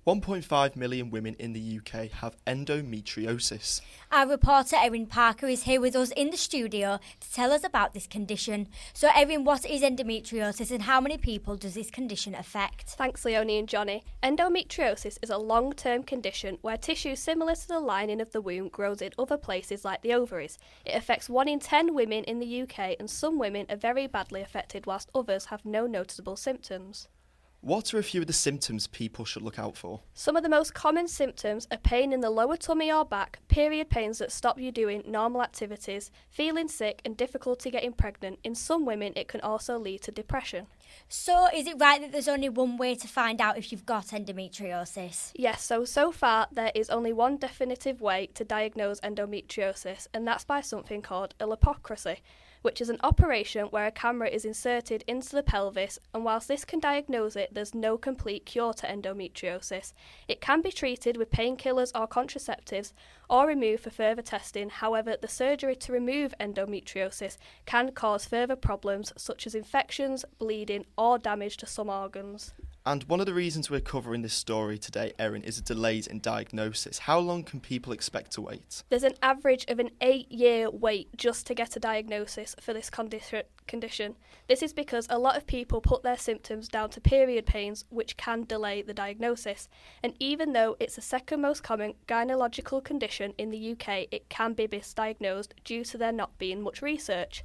1.5 million women in the UK have endometriosis. Our reporter Erin Parker is here with us in the studio to tell us about this condition. So Erin, what is endometriosis and how many people does this condition affect? Thanks Leonie and Johnny. Endometriosis is a long-term condition where tissue similar to the lining of the womb grows in other places like the ovaries. It affects 1 in 10 women in the UK, and some women are very badly affected whilst others have no noticeable symptoms. What are a few of the symptoms people should look out for? Some of the most common symptoms are pain in the lower tummy or back, period pains that stop you doing normal activities, feeling sick and difficulty getting pregnant. In some women it can also lead to depression. So is it right that there's only one way to find out if you've got endometriosis? Yes, so far there is only one definitive way to diagnose endometriosis, and that's by something called a liposcopy, which is an operation where a camera is inserted into the pelvis, and whilst this can diagnose it, there's no complete cure to endometriosis. It can be treated with painkillers or contraceptives or removed for further testing. However, the surgery to remove endometriosis can cause further problems such as infections, bleeding or damage to some organs. And one of the reasons we're covering this story today, Erin, is delays in diagnosis. How long can people expect to wait? There's an average of an 8-year wait just to get a diagnosis for this condition. This is because a lot of people put their symptoms down to period pains, which can delay the diagnosis. And even though it's the second most common gynecological condition in the UK, it can be misdiagnosed due to there not being much research.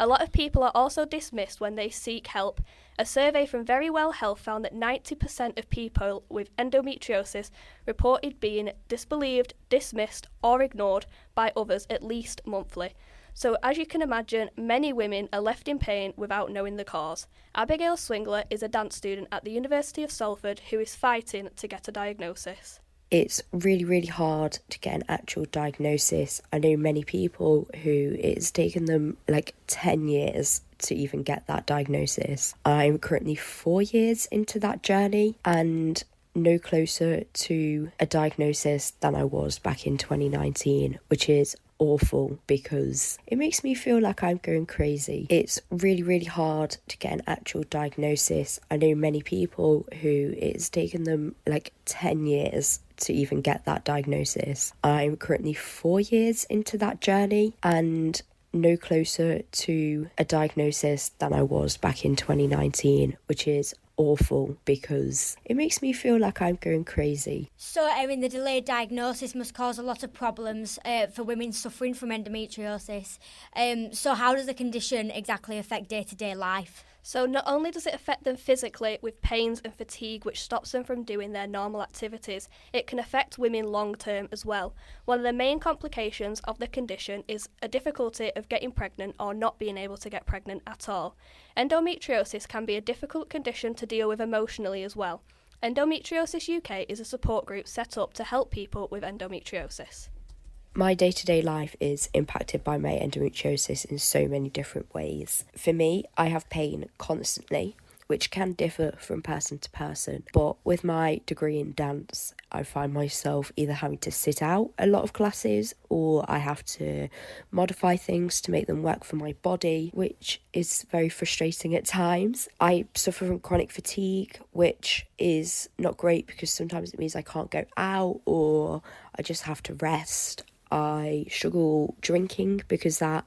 A lot of people are also dismissed when they seek help. A survey from Very Well Health found that 90% of people with endometriosis reported being disbelieved, dismissed or ignored by others at least monthly. So as you can imagine, many women are left in pain without knowing the cause. Abigail Swingler is a dance student at the University of Salford who is fighting to get a diagnosis. It's really, really hard to get an actual diagnosis. I know many people who it's taken them 10 years to even get that diagnosis. I'm currently 4 years into that journey and no closer to a diagnosis than I was back in 2019, which is awful because it makes me feel like I'm going crazy. It's really, really hard to get an actual diagnosis. I know many people who it's taken them 10 years to even get that diagnosis. I'm currently 4 years into that journey and no closer to a diagnosis than I was back in 2019, which is awful because it makes me feel like I'm going crazy. So Erin, the delayed diagnosis must cause a lot of problems for women suffering from endometriosis. So how does the condition exactly affect day-to-day life? So not only does it affect them physically with pains and fatigue which stops them from doing their normal activities, it can affect women long term as well. One of the main complications of the condition is a difficulty of getting pregnant or not being able to get pregnant at all. Endometriosis can be a difficult condition to deal with emotionally as well. Endometriosis UK is a support group set up to help people with endometriosis. My day-to-day life is impacted by my endometriosis in so many different ways. For me, I have pain constantly, which can differ from person to person. But with my degree in dance, I find myself either having to sit out a lot of classes or I have to modify things to make them work for my body, which is very frustrating at times. I suffer from chronic fatigue, which is not great because sometimes it means I can't go out or I just have to rest. I struggle drinking because that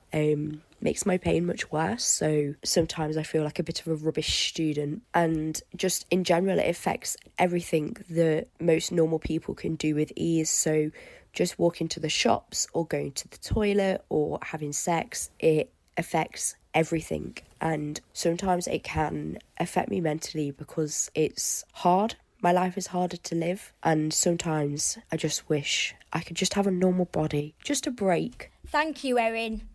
makes my pain much worse, so sometimes I feel like a bit of a rubbish student, and just in general it affects everything that most normal people can do with ease. So just walking to the shops or going to the toilet or having sex, it affects everything, and sometimes it can affect me mentally because it's hard. My life is harder to live, and sometimes I just wish I could just have a normal body, just a break. Thank you, Erin.